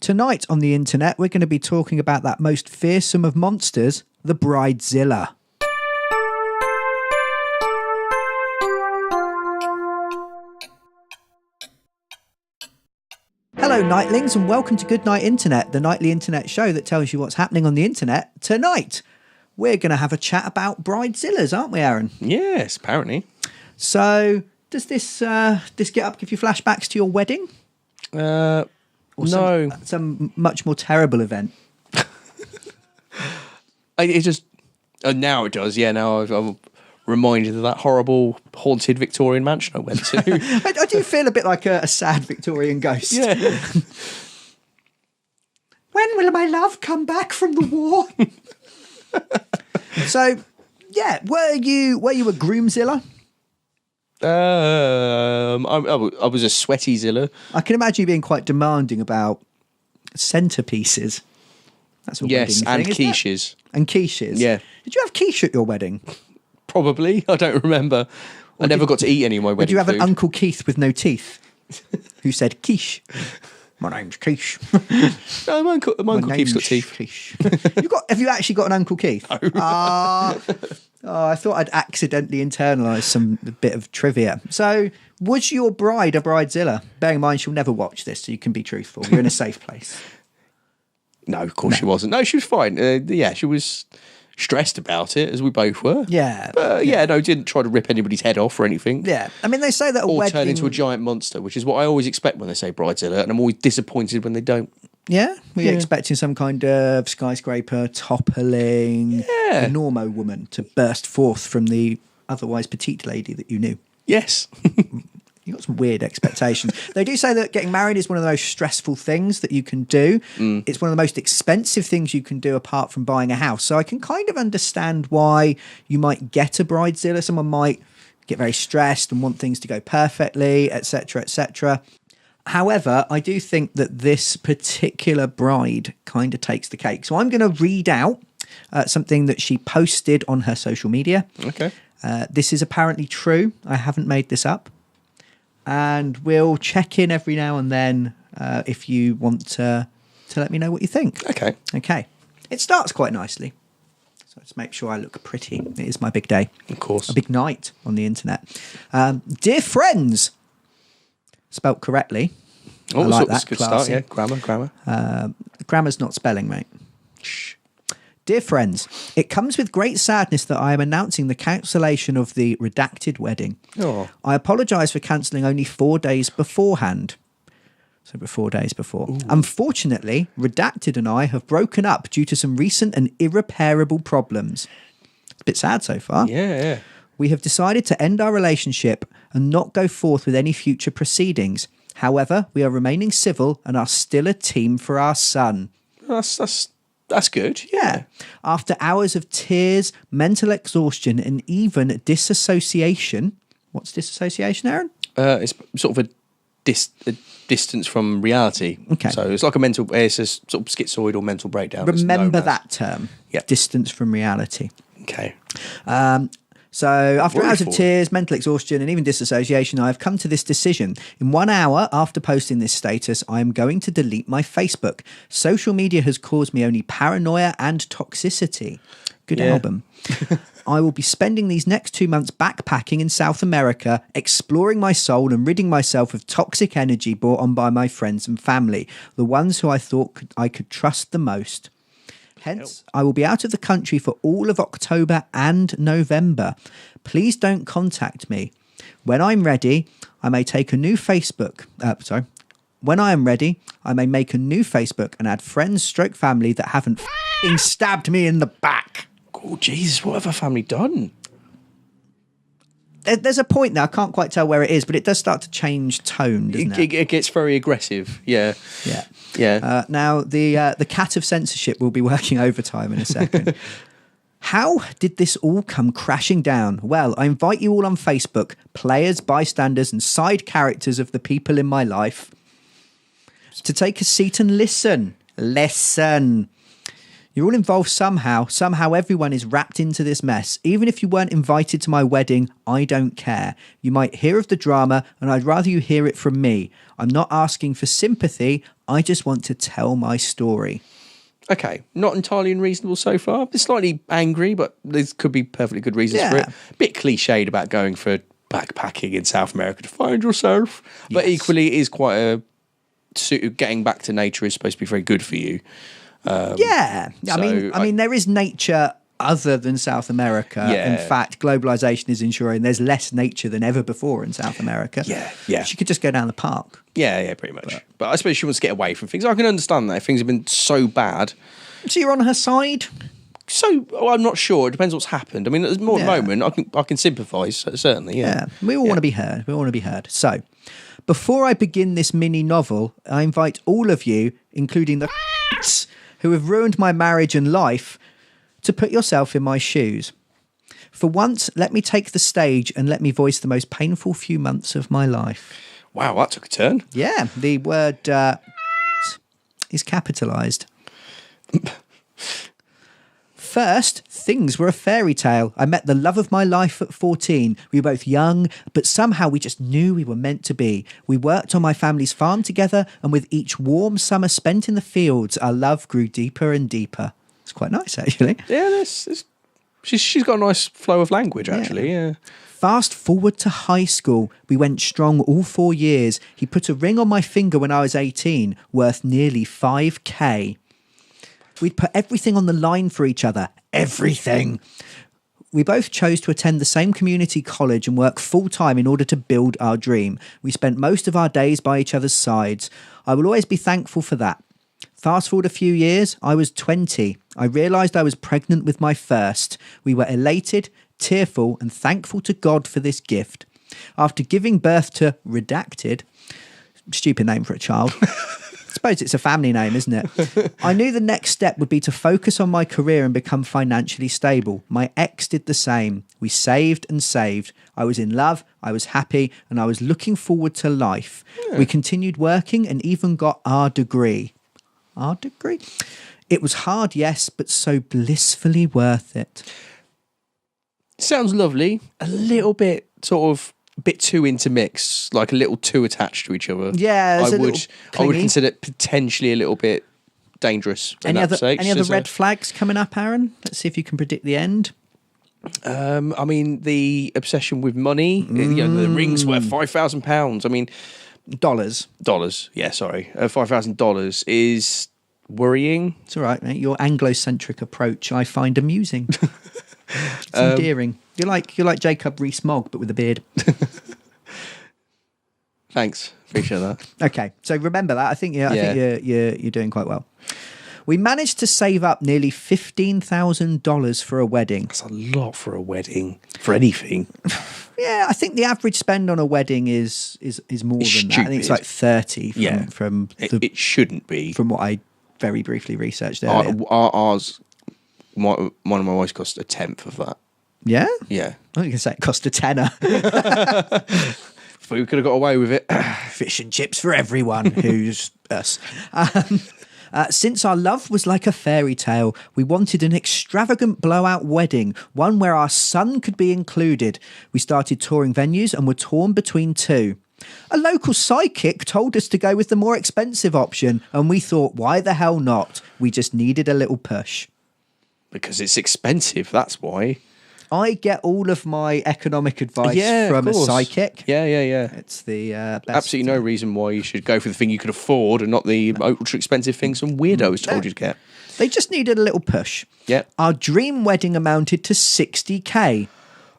Tonight on the internet, we're going to be talking about that most fearsome of monsters, the Bridezilla. Hello, Nightlings, and welcome to Goodnight Internet, the nightly internet show that tells you what's happening on the internet. Tonight, we're going to have a chat about Bridezillas, aren't we, Aaron? Yes, apparently. So, does this get up, give you flashbacks to your wedding? No. Some much more terrible event. It just... now it does, yeah. Now I'm reminded of that horrible haunted Victorian mansion I went to. I do feel a bit like a sad Victorian ghost. Yeah. When will my love come back from the war? So, yeah, were you a Groomzilla? I was a sweaty Zilla. I can imagine you being quite demanding about centerpieces. That's a Yes, wedding and thing, quiches. And quiches. Yeah. Did you have quiche at your wedding? Probably. I don't remember. I never got to eat any of my wedding Did you have food. an Uncle Keith with no teeth who said quiche? My name's Quiche. No, my Uncle Keith's got teeth. Quiche. Have you actually got an Uncle Keith? No. I thought I'd accidentally internalised some bit of trivia. So, was your bride a Bridezilla? Bearing in mind she'll never watch this, so you can be truthful. You're in a safe place. No, of course she wasn't. No, she was fine. Yeah, she was stressed about it, as we both were. Yeah. But didn't try to rip anybody's head off or anything. Yeah. I mean, they say that a or wedding... turn into a giant monster, which is what I always expect when they say Bridezilla, and I'm always disappointed when they don't. Yeah? Were you expecting some kind of skyscraper toppling Normo woman to burst forth from the otherwise petite lady that you knew? Yes. You got some weird expectations. They do say that getting married is one of the most stressful things that you can do. It's one of the most expensive things you can do apart from buying a house. So I can kind of understand why you might get a Bridezilla. Someone might get very stressed and want things to go perfectly, etc., etc. However, I do think that this particular bride kind of takes the cake. So I'm going to read out something that she posted on her social media. Okay. This is apparently true. I haven't made this up. And we'll check in every now and then if you want to let me know what you think. Okay. Okay. It starts quite nicely. So let's make sure I look pretty. It is my big day. Of course. A big night on the internet. Dear friends, spelt correctly. Oh, I like that's that. a good Classy. start. Yeah, grammar. Grammar's not spelling, mate. Shh. Dear friends, it comes with great sadness that I am announcing the cancellation of the redacted wedding. Oh. I apologise for cancelling only 4 days beforehand. So 4 days before. Ooh. Unfortunately, Redacted and I have broken up due to some recent and irreparable problems. It's a bit sad so far. Yeah. We have decided to end our relationship and not go forth with any future proceedings. However, we are remaining civil and are still a team for our son. That's good. Yeah. After hours of tears, mental exhaustion, and even disassociation. What's disassociation, Aaron? It's sort of a distance from reality. Okay. So it's like it's a sort of schizoid or mental breakdown. Remember that term. Yeah. Distance from reality. Okay. So after hours of tears, mental exhaustion, and even disassociation, I have come to this decision. In 1 hour after posting this status, I am going to delete my Facebook. Social media has caused me only paranoia and toxicity. Good album. I will be spending these next 2 months backpacking in South America, exploring my soul and ridding myself of toxic energy brought on by my friends and family, the ones who I thought I could trust the most. Hence, I will be out of the country for all of October and November. Please don't contact me. When I'm ready, I may take a new Facebook. When I am ready, I may make a new Facebook and add friends / family that haven't f***ing stabbed me in the back. Oh, Jesus, what have our family done? There's a point there. I can't quite tell where it is, but it does start to change tone, doesn't it? It gets very aggressive. Yeah. Now, the cat of censorship will be working overtime in a second. How did this all come crashing down? Well, I invite you all on Facebook, players, bystanders, and side characters of the people in my life, to take a seat and listen. Listen. You're all involved somehow. Somehow everyone is wrapped into this mess. Even if you weren't invited to my wedding, I don't care. You might hear of the drama, and I'd rather you hear it from me. I'm not asking for sympathy. I just want to tell my story. Okay, not entirely unreasonable so far. It's slightly angry, but there could be perfectly good reasons for it. Bit cliched about going for backpacking in South America to find yourself. But equally, it is quite a... Getting back to nature is supposed to be very good for you. I mean, there is nature other than South America. Yeah. In fact, globalization is ensuring there's less nature than ever before in South America. Yeah. She could just go down the park. Yeah, pretty much. But I suppose she wants to get away from things. I can understand that if things have been so bad. So you're on her side? I'm not sure. It depends what's happened. I mean, at the moment, I can sympathise, certainly, yeah. We all want to be heard. We all want to be heard. So, before I begin this mini novel, I invite all of you, including the who have ruined my marriage and life, to put yourself in my shoes. For once, let me take the stage and let me voice the most painful few months of my life. Wow, that took a turn. Yeah, the word is capitalised. First, things were a fairy tale. I met the love of my life at 14. We were both young, but somehow we just knew we were meant to be. We worked on my family's farm together, and with each warm summer spent in the fields, our love grew deeper and deeper. It's quite nice, actually. Yeah, she's got a nice flow of language, actually, yeah. Fast forward to high school. We went strong all 4 years. He put a ring on my finger when I was 18, worth nearly 5k. We'd put everything on the line for each other. Everything. We both chose to attend the same community college and work full-time in order to build our dream. We spent most of our days by each other's sides. I will always be thankful for that. Fast forward a few years, I was 20. I realised I was pregnant with my first. We were elated, tearful, and thankful to God for this gift. After giving birth to Redacted, stupid name for a child... I suppose it's a family name, isn't it? I knew the next step would be to focus on my career and become financially stable. My ex did the same. We saved and saved. I was in love, I was happy, and I was looking forward to life. Yeah. We continued working and even got our degree. Our degree? It was hard, yes, but so blissfully worth it. Sounds lovely. A little bit sort of... bit too intermixed, like a little too attached to each other. Yeah, I would consider it potentially a little bit dangerous. Any other red flags coming up, Aaron? Let's see if you can predict the end. I mean, the obsession with money. The ring's worth £5,000. I mean, dollars. Yeah, sorry, $5,000 is worrying. It's all right, mate. Your Anglo-centric approach, I find amusing. It's endearing. You're like Jacob Rees-Mogg, but with a beard. Thanks, appreciate that. Okay, so remember that. I think you're doing quite well. We managed to save up nearly $15,000 for a wedding. That's a lot for a wedding, for anything. Yeah, I think the average spend on a wedding is more than that. I think it's like 30. It shouldn't be. From what I very briefly researched earlier. Ours, one of my wives cost a tenth of that. Yeah? Yeah. I think you can say it cost a tenner. We could have got away with it. Fish and chips for everyone who's us. Since our love was like a fairy tale, we wanted an extravagant blowout wedding, one where our son could be included. We started touring venues and were torn between two. A local psychic told us to go with the more expensive option, and we thought, why the hell not? We just needed a little push. Because it's expensive, that's why. I get all of my economic advice from a psychic. Yeah. It's the best. Absolutely no reason why you should go for the thing you could afford and not the ultra expensive thing some weirdos told you to get. They just needed a little push. Yeah. Our dream wedding amounted to 60k,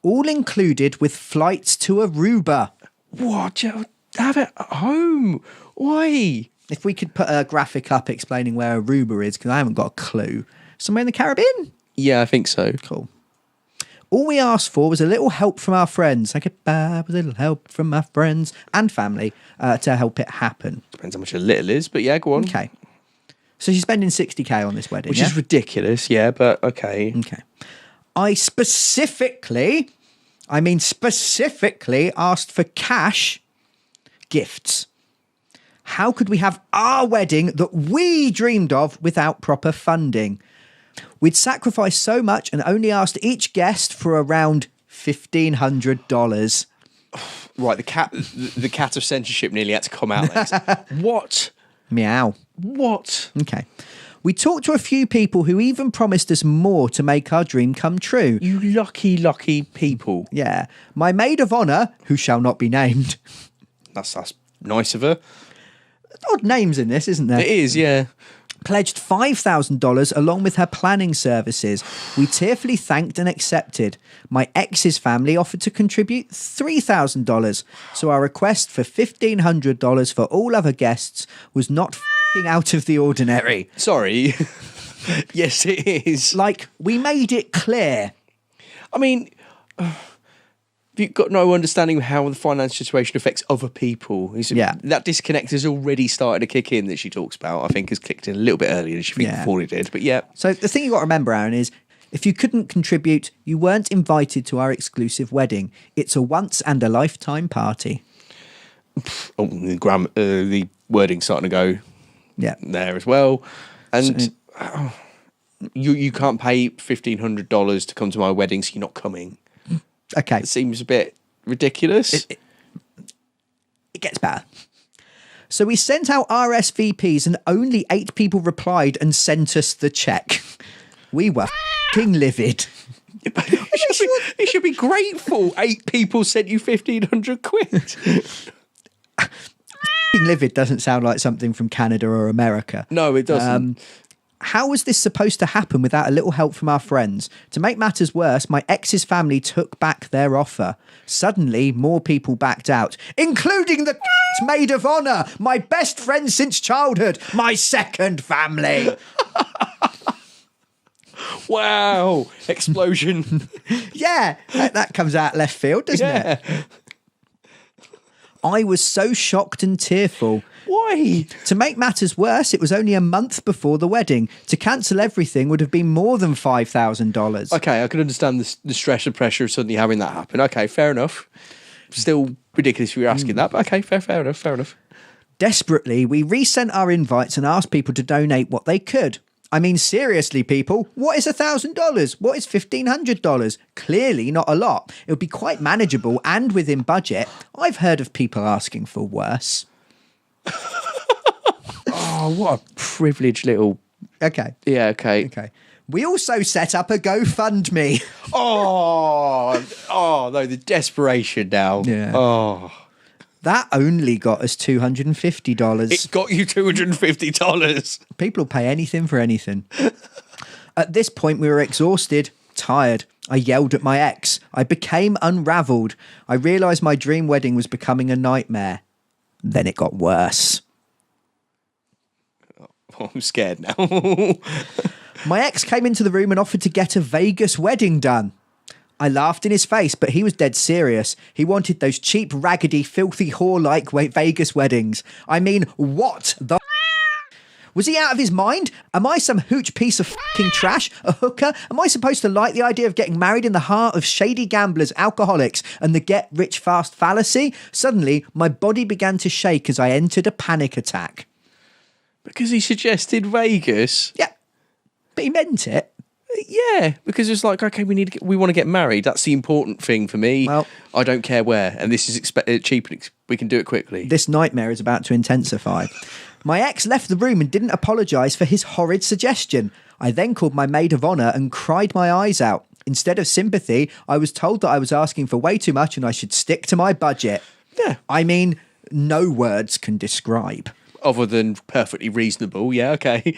all included with flights to Aruba. What? Have it at home? Why? If we could put a graphic up explaining where Aruba is, because I haven't got a clue. Somewhere in the Caribbean? Yeah, I think so. Cool. All we asked for was a little help from our friends. I get by with a little help from my friends and family to help it happen. Depends how much a little is, but yeah, go on. Okay. So she's spending 60k on this wedding, which is ridiculous, yeah, but okay. Okay. I specifically asked for cash gifts. How could we have our wedding that we dreamed of without proper funding? We'd sacrificed so much and only asked each guest for around $1,500. Right, the cat of censorship nearly had to come out. What? Meow. What? Okay. We talked to a few people who even promised us more to make our dream come true. You lucky, lucky people. Yeah. My maid of honour, who shall not be named. That's nice of her. Odd names in this, isn't there? It is, yeah. Pledged $5,000 along with her planning services. We tearfully thanked and accepted. My ex's family offered to contribute $3,000, so our request for $1,500 for all other guests was not f***ing out of the ordinary. Sorry. Yes, it is. Like, we made it clear. I mean, you've got no understanding of how the financial situation affects other people. That disconnect has already started to kick in that she talks about. I think has kicked in a little bit earlier than she before it did. But yeah. So the thing you got to remember, Aaron, is if you couldn't contribute, you weren't invited to our exclusive wedding. It's a once and a lifetime party. Oh, the wording's starting to go there as well. And you can't pay $1,500 to come to my wedding, so you're not coming. Okay. It seems a bit ridiculous. It gets better. So we sent out RSVPs and only 8 people replied and sent us the check. We were f***ing livid. You should be grateful 8 people sent you 1,500 quid. F***ing livid doesn't sound like something from Canada or America. No, it doesn't. How was this supposed to happen without a little help from our friends? To make matters worse, my ex's family took back their offer. Suddenly, more people backed out, including the maid of honour, my best friend since childhood, my second family. Wow. Explosion. Yeah, that comes out left field, doesn't it? I was so shocked and tearful. Why? To make matters worse, it was only a month before the wedding. To cancel everything would have been more than $5,000. Okay, I can understand the stress and pressure of suddenly having that happen. Okay, fair enough. Still ridiculous if you're asking that, but okay, fair enough. Desperately, we resent our invites and asked people to donate what they could. I mean, seriously, people, what is $1,000? What is $1,500? Clearly not a lot. It would be quite manageable and within budget. I've heard of people asking for worse. Oh, what a privileged little... Okay. Yeah, okay. We also set up a GoFundMe. Oh, no, the desperation now. Yeah. Oh. That only got us $250. It got you $250. People will pay anything for anything. At this point, we were exhausted, tired. I yelled at my ex. I became unravelled. I realised my dream wedding was becoming a nightmare. Then it got worse. Oh, I'm scared now. My ex came into the room and offered to get a Vegas wedding done. I laughed in his face, but he was dead serious. He wanted those cheap, raggedy, filthy, whore-like Vegas weddings. I mean, what the Was he out of his mind? Am I some hooch piece of fucking trash? A hooker? Am I supposed to like the idea of getting married in the heart of shady gamblers, alcoholics, and the get-rich-fast fallacy? Suddenly, my body began to shake as I entered a panic attack. Because he suggested Vegas? Yeah, but he meant it. Yeah, because it's like, okay, we want to get married. That's the important thing for me. Well, I don't care where, and this is cheap. We can do it quickly. This nightmare is about to intensify. My ex left the room and didn't apologise for his horrid suggestion. I then called my maid of honour and cried my eyes out. Instead of sympathy, I was told that I was asking for way too much and I should stick to my budget. Yeah. I mean, no words can describe. Other than perfectly reasonable, yeah, okay.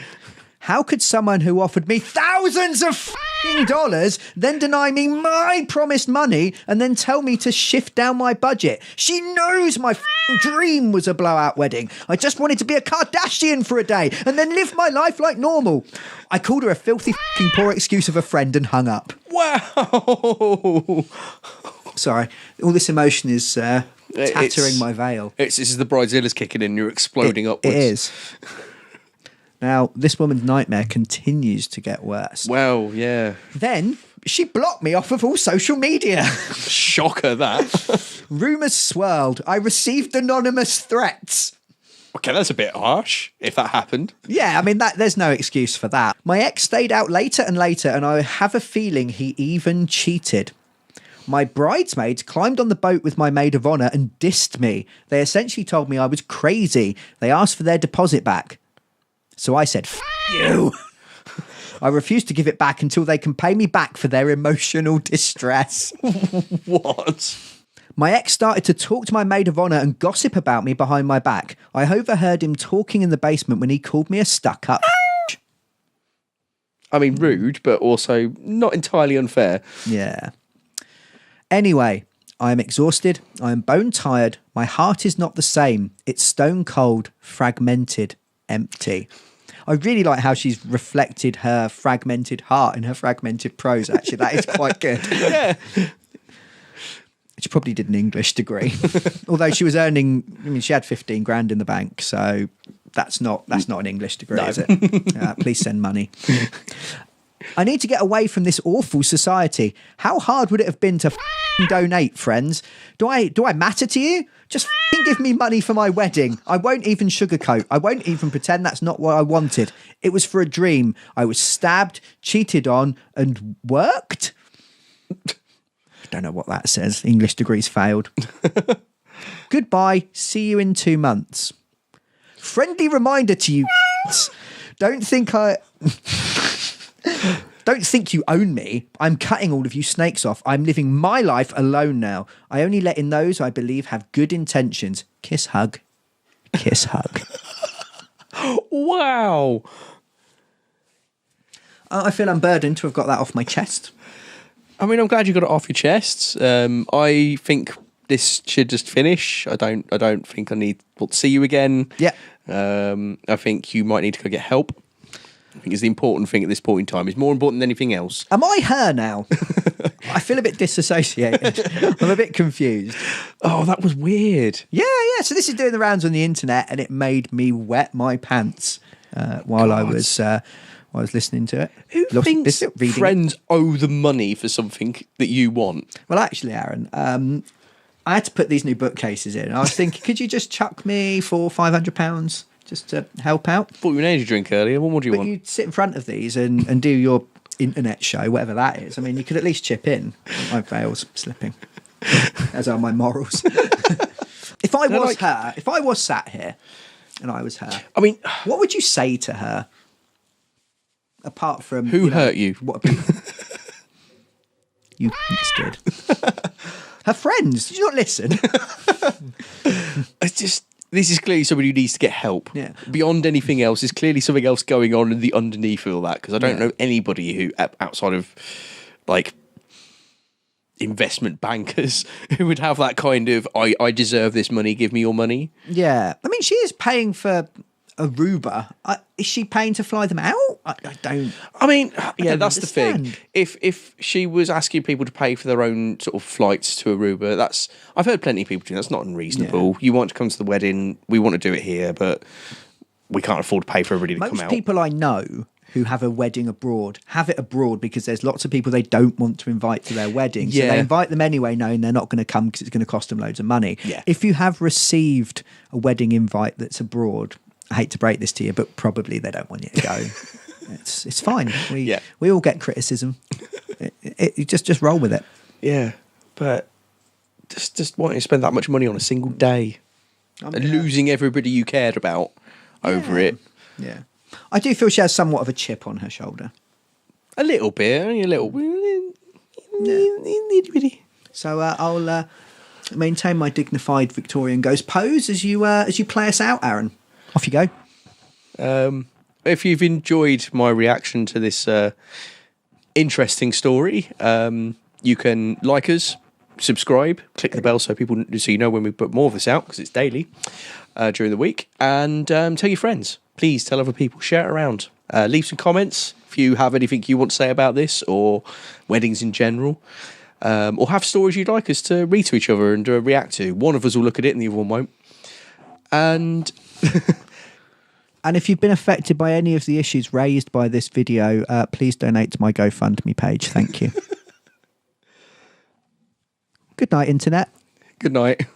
How could someone who offered me thousands of f***ing dollars then deny me my promised money and then tell me to shift down my budget? She knows my f***ing dream was a blowout wedding. I just wanted to be a Kardashian for a day and then live my life like normal. I called her a filthy f***ing poor excuse of a friend and hung up. Wow. Sorry, all this emotion is tattering my veil. This is the Bridezilla's kicking in, you're exploding upwards. It is. Now, this woman's nightmare continues to get worse. Well, yeah. Then, she blocked me off of all social media. Shocker, that. Rumours swirled. I received anonymous threats. Okay, that's a bit harsh, if that happened. Yeah, I mean, there's no excuse for that. My ex stayed out later and later, and I have a feeling he even cheated. My bridesmaids climbed on the boat with my maid of honour and dissed me. They essentially told me I was crazy. They asked for their deposit back. So I said, F you. I refused to give it back until they can pay me back for their emotional distress. What? My ex started to talk to my maid of honour and gossip about me behind my back. I overheard him talking in the basement when he called me a stuck-up. I mean, rude, but also not entirely unfair. Yeah. Anyway, I am exhausted. I am bone tired. My heart is not the same. It's stone cold, fragmented, empty. I really like how she's reflected her fragmented heart in her fragmented prose, actually. That is quite good. Yeah. She probably did an English degree. Although she was earning, I mean, she had 15 grand in the bank. So that's not an English degree, is it? Please send money. I need to get away from this awful society. How hard would it have been to donate, friends? Do I matter to you? Just give me money for my wedding. I won't even sugarcoat. I won't even pretend that's not what I wanted. It was for a dream. I was stabbed, cheated on, and worked. I don't know what that says. English degrees failed. Goodbye. See you in 2 months. Friendly reminder to you. Don't think you own me. I'm cutting all of you snakes off. I'm living my life alone now. I only let in those I believe have good intentions. Kiss, hug. Kiss, hug. Wow. I feel unburdened to have got that off my chest. I mean, I'm glad you got it off your chest. I think this should just finish. I don't think I need to see you again. Yeah. I think you might need to go get help. I think it's the important thing at this point in time. It's more important than anything else. Am I her now? I feel a bit disassociated. I'm a bit confused. Oh, that was weird. Yeah. So this is doing the rounds on the internet, and it made me wet my pants while I was listening to it. Who thinks friends owe the money for something that you want? Well, actually, Aaron, I had to put these new bookcases in. I was thinking, could you just chuck me for £500 just to help out? Thought you were an energy drink earlier. What more do you want? But you'd sit in front of these and do your internet show, whatever that is. I mean, you could at least chip in. My veil's slipping, as are my morals. If I was sat here and I was her, I mean, what would you say to her? Apart from who hurt you? What you did. Her friends. Did you not listen? It's just, this is clearly somebody who needs to get help. Yeah. Beyond anything else, there's clearly something else going on in the underneath of all that, because I don't know anybody who, outside of like investment bankers, who would have that kind of, I deserve this money, give me your money. Yeah. I mean, she is paying for Aruba. Is she paying to fly them out? I don't. I mean, yeah, that's understand. the thing. If she was asking people to pay for their own sort of flights to Aruba, I've heard plenty of people doing that's not unreasonable. Yeah. You want to come to the wedding, we want to do it here, but we can't afford to pay for everybody to come out. Most people I know who have a wedding abroad have it abroad because there's lots of people they don't want to invite to their wedding. So they invite them anyway, knowing they're not going to come because it's going to cost them loads of money. Yeah. If you have received a wedding invite that's abroad, I hate to break this to you, but probably they don't want you to go. It's fine. We all get criticism. You just roll with it. Yeah, but just wanting to spend that much money on a single day and losing everybody you cared about over it. Yeah, I do feel she has somewhat of a chip on her shoulder. A little bit, only a little. Yeah. So I'll maintain my dignified Victorian ghost pose as you play us out, Aaron. Off you go. If you've enjoyed my reaction to this interesting story, you can like us, subscribe, click the bell so you know when we put more of this out, because it's daily during the week, and tell your friends. Please tell other people, share it around. Leave some comments if you have anything you want to say about this or weddings in general, or have stories you'd like us to read to each other and react to. One of us will look at it and the other one won't. And if you've been affected by any of the issues raised by this video, please donate to my GoFundMe page. Thank you. Good night, Internet. Good night.